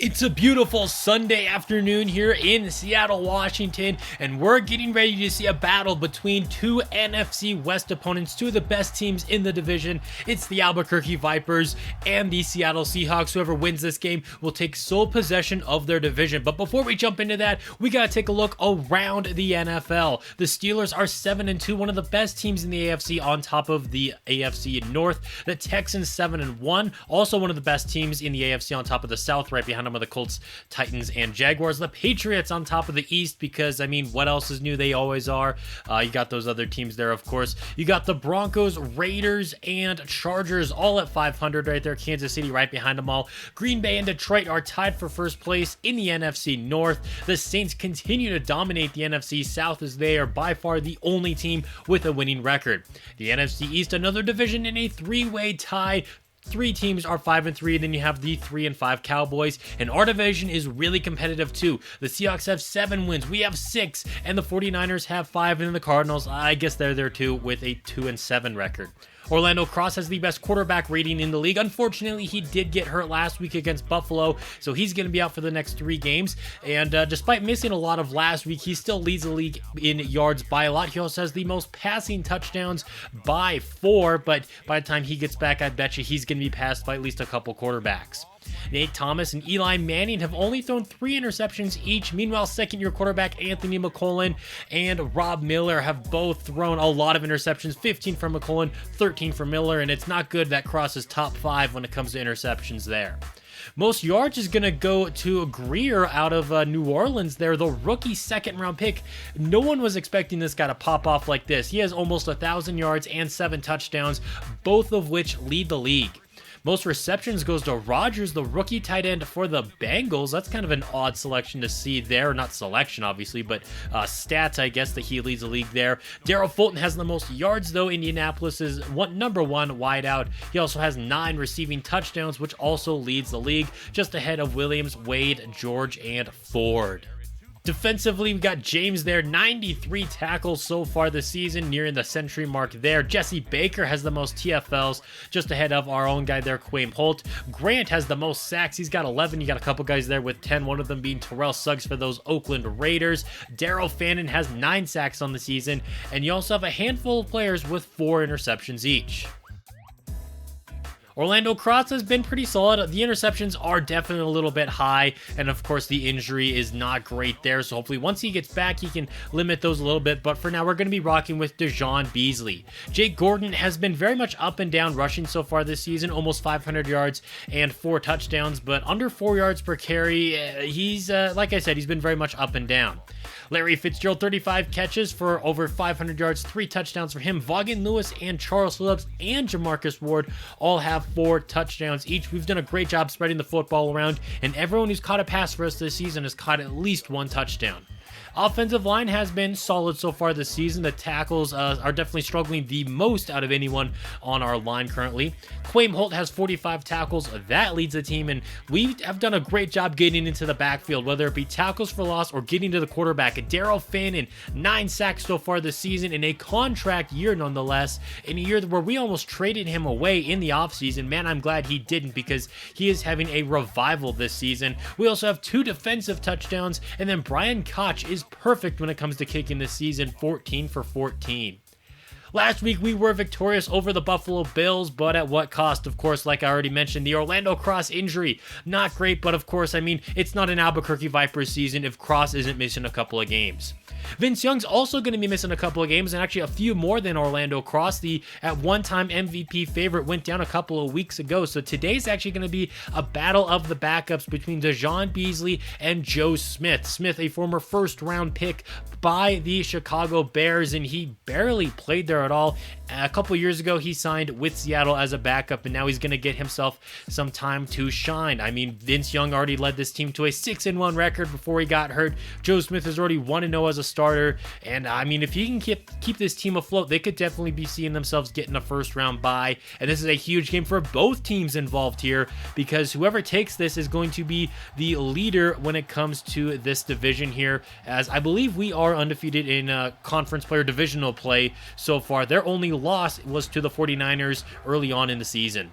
It's a beautiful Sunday afternoon here in Seattle, Washington, and we're getting ready to see a battle between two NFC West opponents, two of the best teams in the division. It's the Albuquerque Vipers and the Seattle Seahawks. Whoever wins this game will take sole possession of their division. But before we jump into that, we gotta take a look around the NFL. The Steelers are 7-2, one of the best teams in the AFC on top of the AFC North. The Texans 7-1, also one of the best teams in the AFC on top of the South, right behind them of the Colts, Titans, and Jaguars. The Patriots on top of the East because, I mean, what else is new? They always are. You got those other teams there, of course. You got the Broncos, Raiders, and Chargers all at 500 right there. Kansas City right behind them all. Green Bay and Detroit are tied for first place in the NFC North. The Saints continue to dominate the NFC South as they are by far the only team with a winning record. The NFC East, another division in a three-way tie. Three teams are 5-3, then you have the 3-5 Cowboys, and our division is really competitive too. The Seahawks have 7 wins, we have 6, and the 49ers have 5, and then the Cardinals, I guess they're there too, with a 2-7 record. Orlando Cross has the best quarterback rating in the league. Unfortunately, he did get hurt last week against Buffalo, so he's going to be out for the next 3 games. And despite missing a lot of last week, he still leads the league in yards by a lot. He also has the most passing touchdowns by 4, but by the time he gets back, I bet you he's going to be passed by at least a couple quarterbacks. Nate Thomas and Eli Manning have only thrown 3 interceptions each. Meanwhile, second-year quarterback Anthony McCollum and Rob Miller have both thrown a lot of interceptions, 15 from McCollum, 13 from Miller, and it's not good that Cross is top 5 when it comes to interceptions there. Most yards is going to go to Greer out of New Orleans there, the rookie second-round pick. No one was expecting this guy to pop off like this. He has almost 1,000 yards and 7 touchdowns, both of which lead the league. Most receptions goes to Rodgers, the rookie tight end for the Bengals. That's kind of an odd selection to see there. Not selection, obviously, but stats, I guess, that he leads the league there. Darrell Fulton has the most yards, though. Indianapolis is number 1 wideout. He also has 9 receiving touchdowns, which also leads the league, just ahead of Williams, Wade, George, and Ford. Defensively, we got James there, 93 tackles so far this season, nearing the century mark there. Jesse Baker has the most TFLs, just ahead of our own guy there, Quaim Holt. Grant has the most sacks. He's got 11. You got a couple guys there with 10, one of them being Terrell Suggs for those Oakland Raiders. Darrell Fannin has 9 sacks on the season, and you also have a handful of players with 4 interceptions each. Orlando Cross has been pretty solid. The interceptions are definitely a little bit high, and of course the injury is not great there, so hopefully once he gets back he can limit those a little bit, but for now we're going to be rocking with Dejon Beasley. Jake Gordon has been very much up and down rushing so far this season, almost 500 yards and 4 touchdowns, but under 4 yards per carry. He's, like I said, he's been very much up and down. Larry Fitzgerald, 35 catches for over 500 yards, 3 touchdowns for him. Vaughan Lewis and Charles Phillips and Jamarcus Ward all have 4 touchdowns each. We've done a great job spreading the football around, and everyone who's caught a pass for us this season has caught at least 1 touchdown. Offensive line has been solid so far this season. The tackles are definitely struggling the most out of anyone on our line currently. Quaim Holt has 45 tackles. That leads the team, and we have done a great job getting into the backfield, whether it be tackles for loss or getting to the quarterback. Darrell Fannin, 9 sacks so far this season in a contract year nonetheless, in a year where we almost traded him away in the offseason. Man, I'm glad he didn't because he is having a revival this season. We also have 2 defensive touchdowns, and then Brian Koch is perfect when it comes to kicking this season, 14 for 14. Last week, we were victorious over the Buffalo Bills, but at what cost? Of course, like I already mentioned, the Orlando Cross injury. Not great, but of course, I mean, it's not an Albuquerque Vipers season if Cross isn't missing a couple of games. Vince Young's also going to be missing a couple of games, and actually a few more than Orlando Cross. The at one time MVP favorite went down a couple of weeks ago, so today's actually going to be a battle of the backups between Dejon Beasley and Joe Smith. Smith, a former first-round pick by the Chicago Bears, and he barely played there at all. A couple years ago, he signed with Seattle as a backup, and now he's going to get himself some time to shine. I mean, Vince Young already led this team to a 6-1 record before he got hurt. Joe Smith is already 1-0 as a starter, and I mean, if he can keep this team afloat, they could definitely be seeing themselves getting a first-round bye, and this is a huge game for both teams involved here, because whoever takes this is going to be the leader when it comes to this division here, as I believe we are undefeated in conference play or divisional play so far. Their only loss was to the 49ers early on in the season.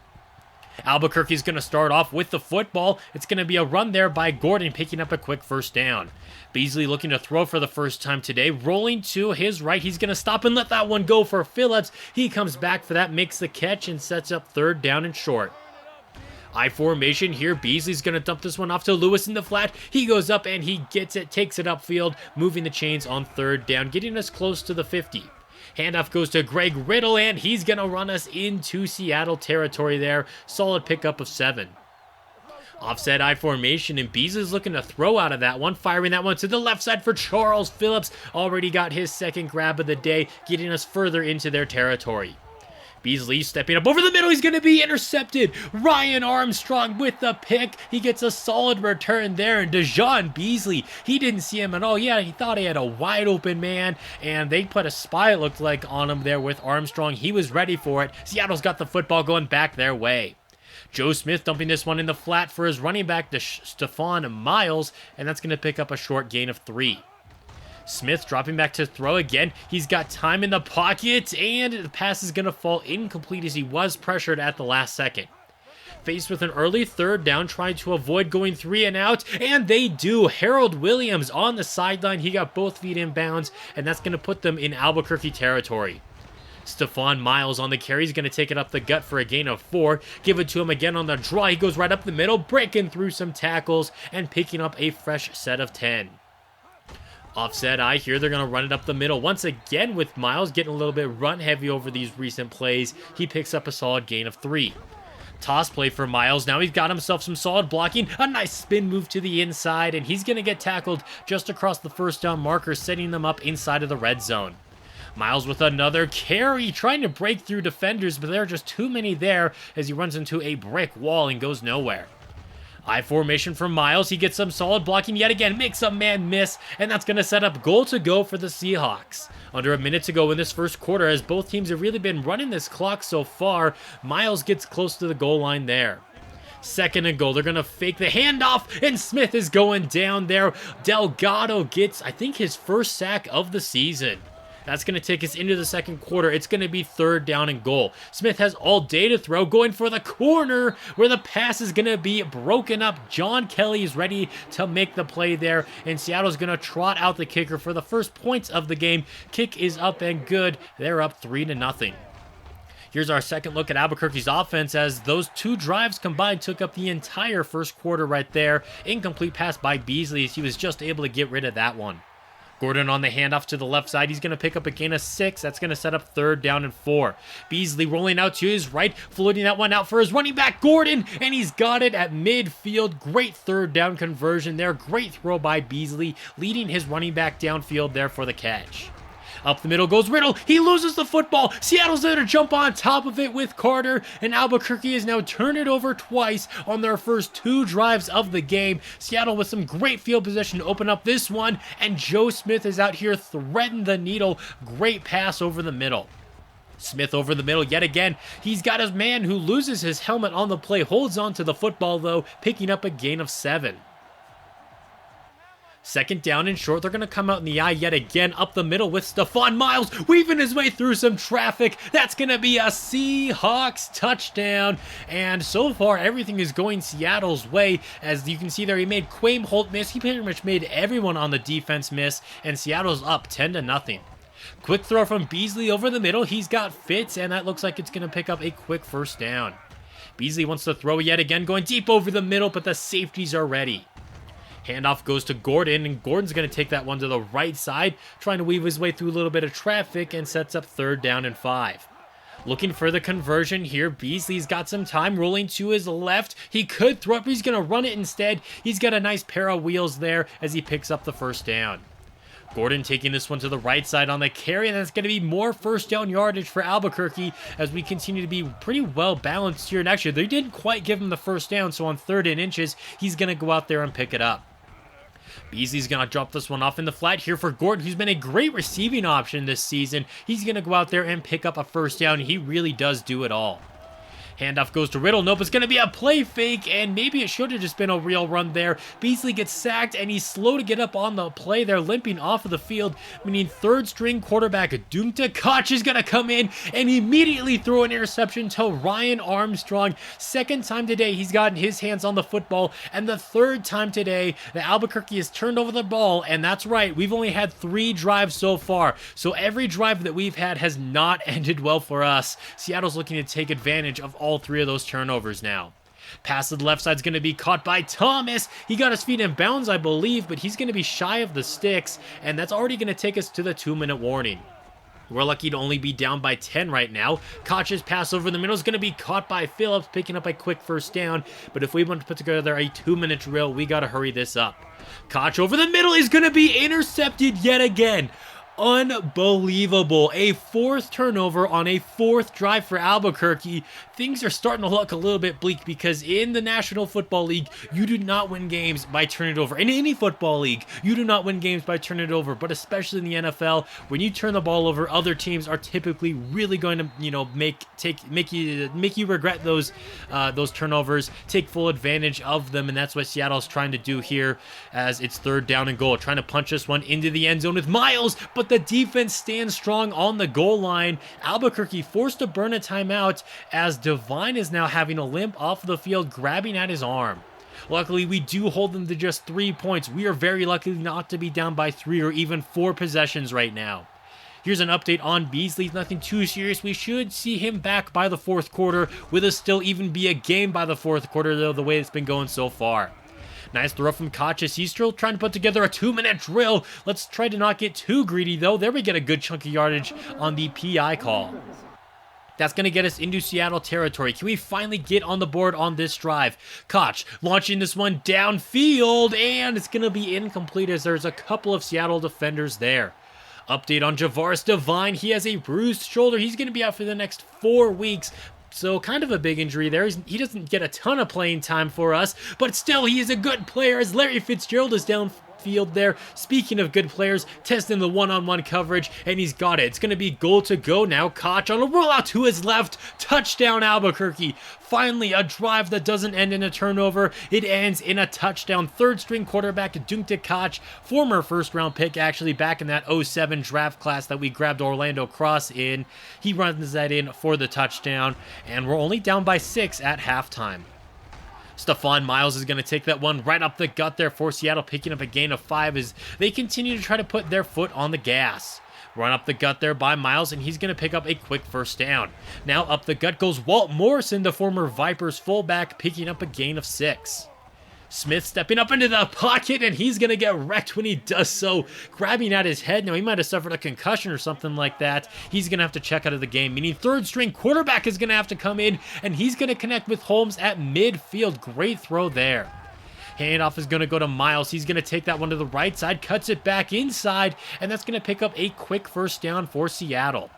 Albuquerque's going to start off with the football. It's going to be a run there by Gordon, picking up a quick first down. Beasley looking to throw for the first time today, rolling to his right. He's going to stop and let that one go for Phillips. He comes back for that, makes the catch, and sets up third down and short. I formation here. Beasley's going to dump this one off to Lewis in the flat. He goes up and he gets it, takes it upfield, moving the chains on third down, getting us close to the 50. Handoff goes to Greg Riddle, and he's going to run us into Seattle territory there. Solid pickup of 7. Offset I formation, and Beasley's looking to throw out of that one, firing that one to the left side for Charles Phillips. Already got his second grab of the day, getting us further into their territory. Beasley stepping up over the middle. He's going to be intercepted. Ryan Armstrong with the pick. He gets a solid return there. And Dejon Beasley, he didn't see him at all. Yeah, he thought he had a wide open man. And they put a spy, it looked like, on him there with Armstrong. He was ready for it. Seattle's got the football going back their way. Joe Smith dumping this one in the flat for his running back, Stephon Miles. And that's going to pick up a short gain of 3. Smith dropping back to throw again. He's got time in the pocket, and the pass is going to fall incomplete as he was pressured at the last second. Faced with an early third down, trying to avoid going 3 and out, and they do. Harold Williams on the sideline. He got both feet in bounds, and that's going to put them in Albuquerque territory. Stephon Miles on the carry. He's going to take it up the gut for a gain of 4. Give it to him again on the draw. He goes right up the middle, breaking through some tackles and picking up a fresh set of 10. Offset I here, they're going to run it up the middle once again with Miles getting a little bit run heavy over these recent plays. He picks up a solid gain of 3. Toss play for Miles. Now he's got himself some solid blocking. A nice spin move to the inside, and he's going to get tackled just across the first down marker, setting them up inside of the red zone. Miles with another carry, trying to break through defenders, but there are just too many there as he runs into a brick wall and goes nowhere. I formation for Miles. He gets some solid blocking yet again, makes a man miss, and that's going to set up goal to go for the Seahawks. Under a minute to go in this first quarter, as both teams have really been running this clock so far. Miles gets close to the goal line there. Second and goal. They're going to fake the handoff, and Smith is going down there. Delgado gets, I think, his first sack of the season. That's going to take us into the second quarter. It's going to be third down and goal. Smith has all day to throw, going for the corner where the pass is going to be broken up. John Kelly is ready to make the play there, and Seattle's going to trot out the kicker for the first points of the game. Kick is up and good. They're up 3-0. Here's our second look at Albuquerque's offense as those 2 drives combined took up the entire first quarter right there. Incomplete pass by Beasley as he was just able to get rid of that one. Gordon on the handoff to the left side. He's going to pick up a gain of 6. That's going to set up third down and 4. Beasley rolling out to his right, floating that one out for his running back, Gordon, and he's got it at midfield. Great third down conversion there. Great throw by Beasley, leading his running back downfield there for the catch. Up the middle goes Riddle. He loses the football. Seattle's there to jump on top of it with Carter, and Albuquerque has now turned it over twice on their first 2 drives of the game. Seattle with some great field position to open up this one, and Joe Smith is out here threading the needle. Great pass over the middle. Smith over the middle yet again. He's got his man who loses his helmet on the play, holds on to the football though, picking up a gain of 7. Second down and short. They're going to come out in the eye yet again up the middle with Stephon Miles weaving his way through some traffic. That's going to be a Seahawks touchdown. And so far, everything is going Seattle's way. As you can see there, he made Quaim Holt miss. He pretty much made everyone on the defense miss. And Seattle's up 10-0. Quick throw from Beasley over the middle. He's got Fitz, and that looks like it's going to pick up a quick first down. Beasley wants to throw yet again, going deep over the middle, but the safeties are ready. Handoff goes to Gordon, and Gordon's going to take that one to the right side, trying to weave his way through a little bit of traffic, and sets up third down and 5. Looking for the conversion here. Beasley's got some time rolling to his left. He could throw it, but he's going to run it instead. He's got a nice pair of wheels there as he picks up the first down. Gordon taking this one to the right side on the carry, and that's going to be more first down yardage for Albuquerque as we continue to be pretty well balanced here. And actually, they didn't quite give him the first down, so on 3rd and inches, he's going to go out there and pick it up. Beasley's going to drop this one off in the flat here for Gordon, who's been a great receiving option this season. He's going to go out there and pick up a first down. He really does do it all. Handoff goes to Riddle. Nope, it's going to be a play fake, and maybe it should have just been a real run there. Beasley gets sacked, and he's slow to get up on the play. They're limping off of the field, meaning third-string quarterback Dunta Koch is going to come in and immediately throw an interception to Ryan Armstrong. Second time today he's gotten his hands on the football, and the third time today that Albuquerque has turned over the ball, and that's right, we've only had 3 drives so far, so every drive that we've had has not ended well for us. Seattle's looking to take advantage of all 3 of those turnovers now. Pass to the left side is going to be caught by Thomas. He got his feet in bounds, I believe, but he's going to be shy of the sticks, and that's already going to take us to the 2-minute warning. We're lucky to only be down by 10 right now. Koch's pass over the middle is going to be caught by Phillips, picking up a quick first down, but if we want to put together a 2-minute drill, we got to hurry this up. Koch over the middle is going to be intercepted yet again. Unbelievable. A 4th turnover on a 4th drive for Albuquerque. Things are starting to look a little bit bleak because in the National Football League, you do not win games by turning it over. In any football league, you do not win games by turning it over, but especially in the NFL, when you turn the ball over, other teams are typically really going to, make you regret those turnovers, take full advantage of them, and that's what Seattle's trying to do here as it's 3rd down and goal, trying to punch this one into the end zone with Miles, but the defense stands strong on the goal line. Albuquerque forced to burn a timeout as Devine is now having a limp off the field, grabbing at his arm. Luckily, we do hold them to just 3 points. We are very lucky not to be down by 3 or even 4 possessions right now. Here's an update on Beasley. Nothing too serious. We should see him back by the 4th quarter. Will this still even be a game by the 4th quarter, though, the way it's been going so far? Nice throw from Koch. He's still trying to put together a 2-minute drill. Let's try to not get too greedy, though. There we get a good chunk of yardage on the PI call. That's going to get us into Seattle territory. Can we finally get on the board on this drive? Koch launching this one downfield, and it's going to be incomplete as there's a couple of Seattle defenders there. Update on Javaris Devine. He has a bruised shoulder. He's going to be out for the next 4 weeks. So kind of a big injury there. He doesn't get a ton of playing time for us, but still he is a good player as Larry Fitzgerald is downfield there. Speaking of good players, testing the one-on-one coverage, and he's got it. It's going to be goal to go now. Koch on a rollout to his left. Touchdown Albuquerque. Finally, a drive that doesn't end in a turnover. It ends in a touchdown. 3rd-string quarterback Dunta Koch, former first-round pick, actually back in that 07 draft class that we grabbed Orlando Cross in. He runs that in for the touchdown, and we're only down by 6 at halftime. Stephon Miles is going to take that one right up the gut there for Seattle, picking up a gain of 5 as they continue to try to put their foot on the gas. Run up the gut there by Miles, and he's going to pick up a quick first down. Now up the gut goes Walt Morrison, the former Vipers fullback, picking up a gain of 6. Smith stepping up into the pocket, and he's going to get wrecked when he does so, grabbing at his head. Now, he might have suffered a concussion or something like that. He's going to have to check out of the game, meaning 3rd-string quarterback is going to have to come in, and he's going to connect with Holmes at midfield. Great throw there. Handoff is going to go to Miles. He's going to take that one to the right side, cuts it back inside, and that's going to pick up a quick first down for Seattle.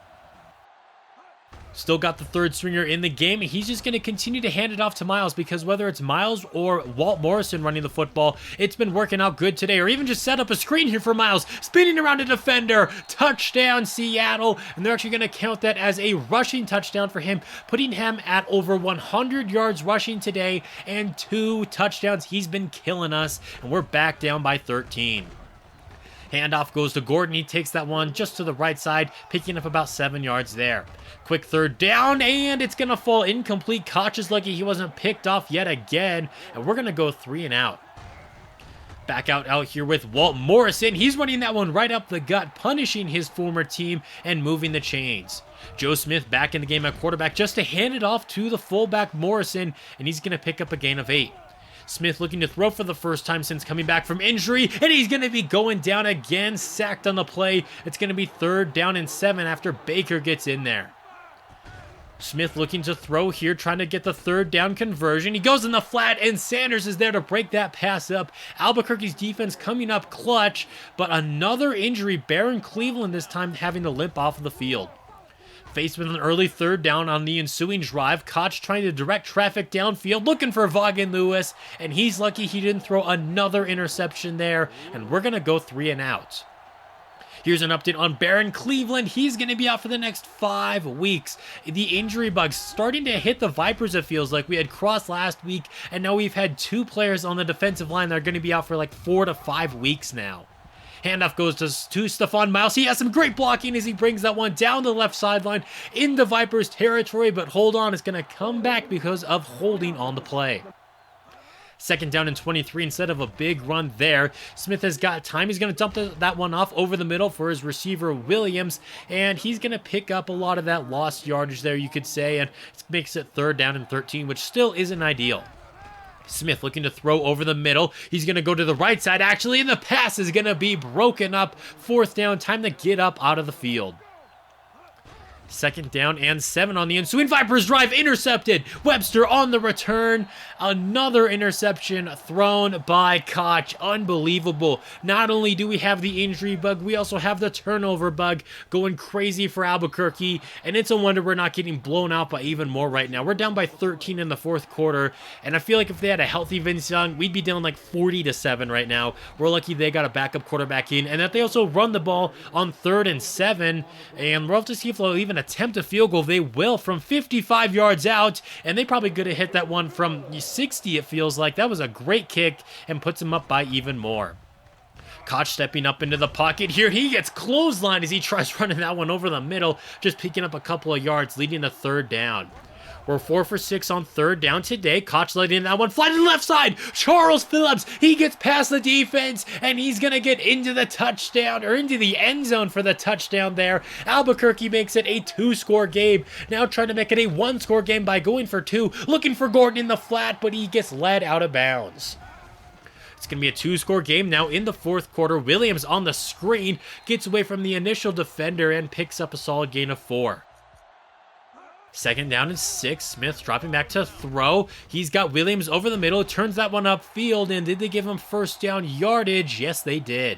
Still got the 3rd stringer in the game, and he's just going to continue to hand it off to Miles because whether it's Miles or Walt Morrison running the football, it's been working out good today. Or even just set up a screen here for Miles, spinning around a defender. Touchdown, Seattle, and they're actually going to count that as a rushing touchdown for him, putting him at over 100 yards rushing today and 2 touchdowns. He's been killing us, and we're back down by 13. Handoff goes to Gordon. He takes that one just to the right side, picking up about 7 yards there. Quick 3rd down, and it's going to fall incomplete. Koch is lucky he wasn't picked off yet again, and we're going to go 3 and out. Back out here with Walt Morrison. He's running that one right up the gut, punishing his former team and moving the chains. Joe Smith back in the game at quarterback just to hand it off to the fullback Morrison, and he's going to pick up a gain of 8. Smith looking to throw for the first time since coming back from injury, and he's going to be going down again, sacked on the play. It's going to be 3rd down and 7 after Baker gets in there. Smith looking to throw here, trying to get the 3rd down conversion. He goes in the flat, and Sanders is there to break that pass up. Albuquerque's defense coming up clutch, but another injury. Baron Cleveland this time having to limp off of the field. Faced with an early 3rd down on the ensuing drive, Koch trying to direct traffic downfield, looking for Vaughan Lewis, and he's lucky he didn't throw another interception there, and we're going to go 3 and out. Here's an update on Baron Cleveland. He's going to be out for the next 5 weeks. The injury bug's starting to hit the Vipers, it feels like. We had Cross last week, and now we've had 2 players on the defensive line that are going to be out for like 4 to 5 weeks now. Handoff goes to Stephon Miles. He has some great blocking as he brings that one down the left sideline into Vipers territory, but hold on, it's going to come back because of holding on the play. Second down and 23 instead of a big run there. Smith has got time. He's going to dump that one off over the middle for his receiver, Williams, and he's going to pick up a lot of that lost yardage there, you could say, and it makes it 3rd down and 13, which still isn't ideal. Smith looking to throw over the middle. He's going to go to the right side, actually, and the pass is going to be broken up. 4th down, time to get up out of the field. Second down and 7 on the ensuing Vipers drive, intercepted. Webster on the return. Another interception thrown by Koch. Unbelievable. Not only do we have the injury bug, we also have the turnover bug going crazy for Albuquerque, and it's a wonder we're not getting blown out by even more right now. We're down by 13 in the 4th quarter, and I feel like if they had a healthy Vince Young, we'd be down like 40-7 right now. We're lucky they got a backup quarterback in, and that they also run the ball on 3rd and 7, and we'll have to see if they'll even attempt a field goal. They will from 55 yards out, and they probably could have hit that one from 60, it feels like. That was a great kick and puts them up by even more. Koch stepping up into the pocket here. He gets clotheslined as he tries running that one over the middle, just picking up a couple of yards, leading to 3rd down. We're 4 for 6 on 3rd down today. Koch letting that one fly to the left side. Charles Phillips, he gets past the defense, and he's going to get into the touchdown, or into the end zone for the touchdown there. Albuquerque makes it a 2-score game. Now trying to make it a 1-score game by going for 2. Looking for Gordon in the flat, but he gets led out of bounds. It's going to be a 2-score game now in the 4th quarter. Williams on the screen gets away from the initial defender and picks up a solid gain of 4. Second down and 6. Smith dropping back to throw. He's got Williams over the middle. Turns that one upfield. And did they give him 1st down yardage? Yes, they did.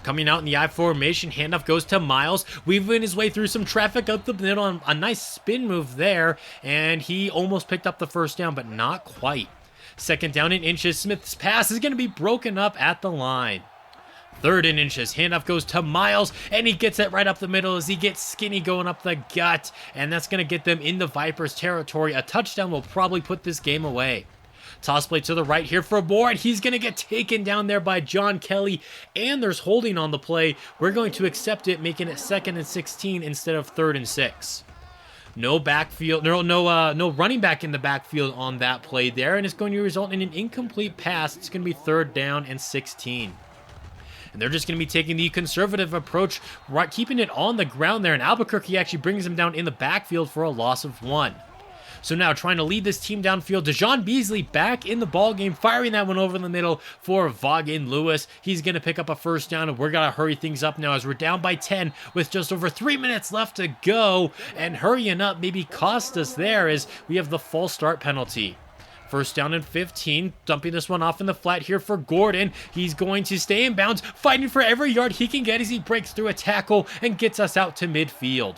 Coming out in the I formation, handoff goes to Miles, weaving his way through some traffic up the middle on a nice spin move there. And he almost picked up the 1st down, but not quite. Second down in inches. Smith's pass is going to be broken up at the line. 3rd and inches. Handoff goes to Miles, and he gets it right up the middle as he gets skinny going up the gut, and that's going to get them in the Vipers territory. A touchdown will probably put this game away. Toss play to the right here for Moore, and he's going to get taken down there by John Kelly, and there's holding on the play. We're going to accept it, making it 2nd and 16 instead of 3rd and 6. No backfield, no running back in the backfield on that play there, and it's going to result in an incomplete pass. It's going to be 3rd down and 16. And they're just going to be taking the conservative approach, right, keeping it on the ground there. And Albuquerque actually brings them down in the backfield for a loss of 1. So now trying to lead this team downfield. DeJon Beasley back in the ball game, firing that one over the middle for Vaughan Lewis. He's going to pick up a 1st down, and we're going to hurry things up now as we're down by 10 with just over 3 minutes left to go. And hurrying up maybe cost us there as we have the false start penalty. 1st down and 15, dumping this one off in the flat here for Gordon. He's going to stay in bounds, fighting for every yard he can get as he breaks through a tackle and gets us out to midfield.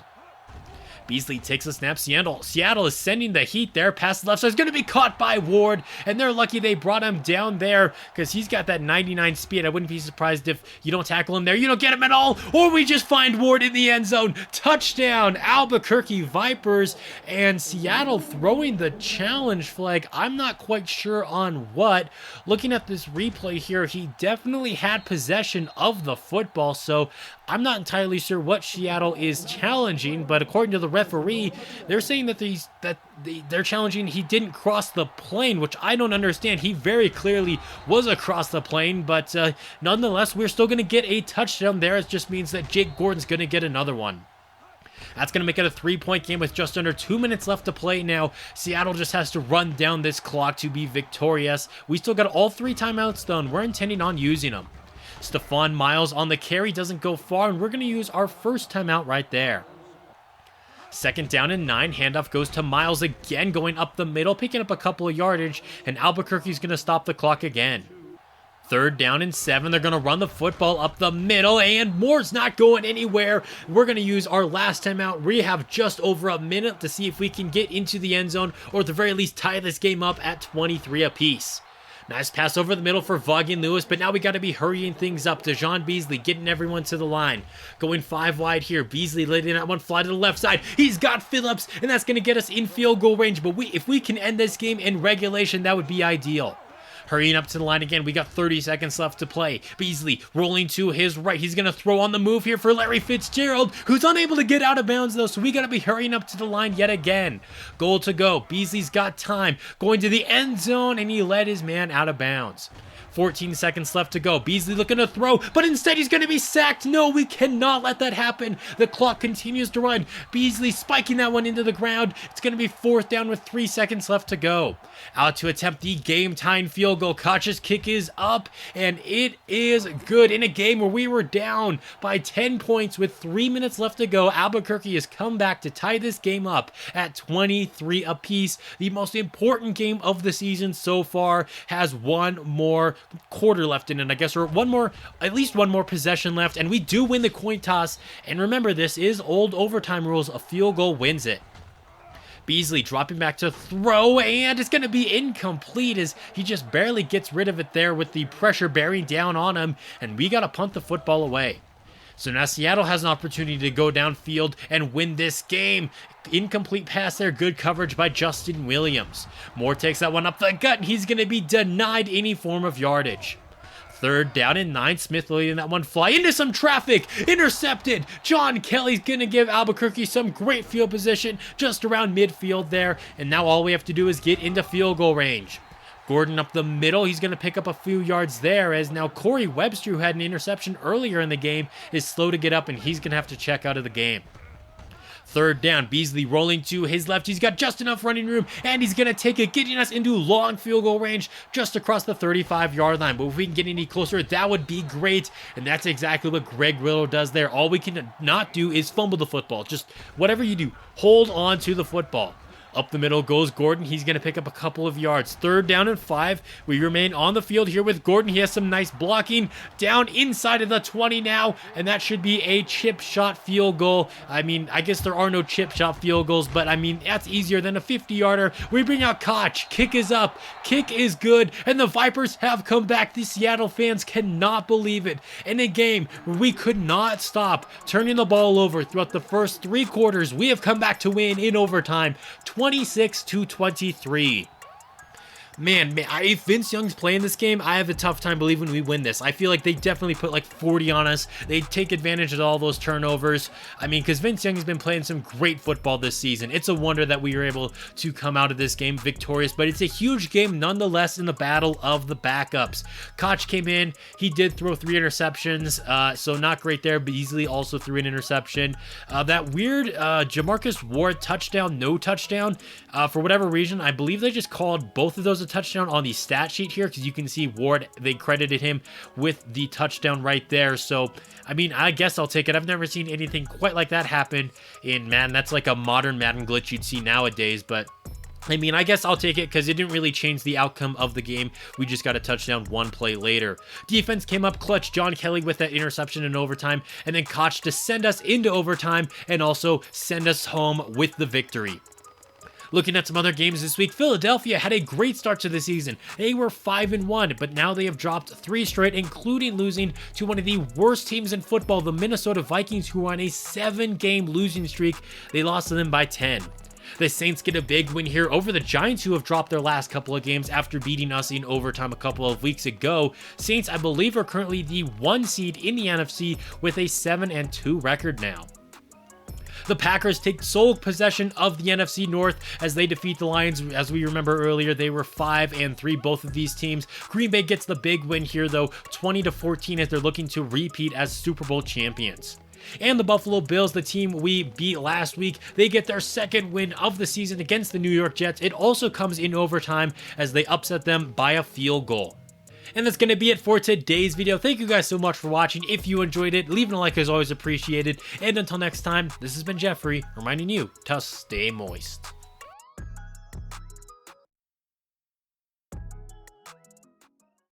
Beasley takes a snap. Seattle is sending the heat there. Pass the left side is going to be caught by Ward, and they're lucky they brought him down there because he's got that 99 speed. I wouldn't be surprised if you don't tackle him there. You don't get him at all, or we just find Ward in the end zone. Touchdown, Albuquerque Vipers, and Seattle throwing the challenge flag. I'm not quite sure on what. Looking at this replay here, he definitely had possession of the football, so I'm not entirely sure what Seattle is challenging, but according to the referee, they're saying that they're challenging he didn't cross the plane, which I don't understand. He very clearly was across the plane, but nonetheless, we're still going to get a touchdown there. It just means that Jake Gordon's going to get another one. That's going to make it a 3-point game with just under 2 minutes left to play now. Seattle just has to run down this clock to be victorious. We still got all 3 timeouts though, and we're intending on using them. Stephon Miles on the carry, doesn't go far, and we're going to use our 1st timeout right there. 2nd down and 9, handoff goes to Miles again, going up the middle, picking up a couple of yardage, and Albuquerque's going to stop the clock again. 3rd down and 7, they're going to run the football up the middle, and Moore's not going anywhere. We're going to use our last timeout. We have just over a minute to see if we can get into the end zone, or at the very least tie this game up at 23 apiece. Nice pass over the middle for Vaughan Lewis, but now we got to be hurrying things up. DeJon Beasley getting everyone to the line. Going 5 wide here. Beasley letting that one fly to the left side. He's got Phillips, and that's going to get us in field goal range. But if we can end this game in regulation, that would be ideal. Hurrying up to the line again. We got 30 seconds left to play. Beasley rolling to his right. He's going to throw on the move here for Larry Fitzgerald, who's unable to get out of bounds, though, so we got to be hurrying up to the line yet again. Goal to go. Beasley's got time. Going to the end zone, and he led his man out of bounds. 14 seconds left to go. Beasley looking to throw, but instead he's going to be sacked. No, we cannot let that happen. The clock continues to run. Beasley spiking that one into the ground. It's going to be 4th down with 3 seconds left to go. Out to attempt the game-tying field goal. Koch's kick is up, and it is good. In a game where we were down by 10 points with 3 minutes left to go, Albuquerque has come back to tie this game up at 23 apiece. The most important game of the season so far has one more quarter left in it, I guess, or at least one more possession left, and we do win the coin toss. And remember, this is old overtime rules. A field goal wins it. Beasley dropping back to throw, and it's going to be incomplete as he just barely gets rid of it there with the pressure bearing down on him, and we got to punt the football away. So now Seattle has an opportunity to go downfield and win this game. Incomplete pass there. Good coverage by Justin Williams. Moore takes that one up the gut, and he's going to be denied any form of yardage. 3rd down and 9. Smith letting that one fly into some traffic. Intercepted. John Kelly's going to give Albuquerque some great field position just around midfield there. And now all we have to do is get into field goal range. Gordon up the middle. He's going to pick up a few yards there, as now Corey Webster, who had an interception earlier in the game, is slow to get up, and he's going to have to check out of the game. 3rd down. Beasley rolling to his left. He's got just enough running room, and he's going to take it, getting us into long field goal range just across the 35-yard line. But if we can get any closer, that would be great, and that's exactly what Greg Riddle does there. All we can not do is fumble the football. Just whatever you do, hold on to the football. Up the middle goes Gordon. He's going to pick up a couple of yards. 3rd down and 5. We remain on the field here with Gordon. He has some nice blocking down inside of the 20 now, and that should be a chip shot field goal. I mean, I guess there are no chip shot field goals, but I mean, that's easier than a 50-yarder. We bring out Koch. Kick is up. Kick is good, and the Vipers have come back. The Seattle fans cannot believe it. In a game where we could not stop turning the ball over throughout the first 3 quarters, we have come back to win in overtime. 26-23. Man, if Vince Young's playing this game, I have a tough time believing we win this. I feel like they definitely put like 40 on us. They take advantage of all those turnovers. I mean, because Vince Young has been playing some great football this season. It's a wonder that we were able to come out of this game victorious, but it's a huge game nonetheless in the battle of the backups. Koch came in. He did throw 3 interceptions, so not great there. Beasley also threw an interception. That weird Jamarcus Ward touchdown, no touchdown, for whatever reason, I believe they just called both of those a touchdown on the stat sheet here, because you can see Ward, they credited him with the touchdown right there. So I mean, I guess I'll take it. I've never seen anything quite like that happen in Madden. That's like a modern Madden glitch you'd see nowadays, but I mean, I guess I'll take it because it didn't really change the outcome of the game. We just got a touchdown 1 play later. Defense came up clutch. John Kelly with that interception in overtime, and then Koch to send us into overtime and also send us home with the victory. Looking at some other games this week, Philadelphia had a great start to the season. They were 5-1, but now they have dropped 3 straight, including losing to one of the worst teams in football, the Minnesota Vikings, who are on a 7-game losing streak. They lost to them by 10. The Saints get a big win here over the Giants, who have dropped their last couple of games after beating us in overtime a couple of weeks ago. Saints, I believe, are currently the 1 seed in the NFC with a 7-2 record now. The Packers take sole possession of the NFC North as they defeat the Lions. As we remember earlier, they were 5-3, both of these teams. Green Bay gets the big win here, though, 20-14, as they're looking to repeat as Super Bowl champions. And the Buffalo Bills, the team we beat last week, they get their 2nd win of the season against the New York Jets. It also comes in overtime as they upset them by a field goal. And that's going to be it for today's video. Thank you guys so much for watching. If you enjoyed it, leaving a like is always appreciated. And until next time, this has been Jeffrey, reminding you to stay moist.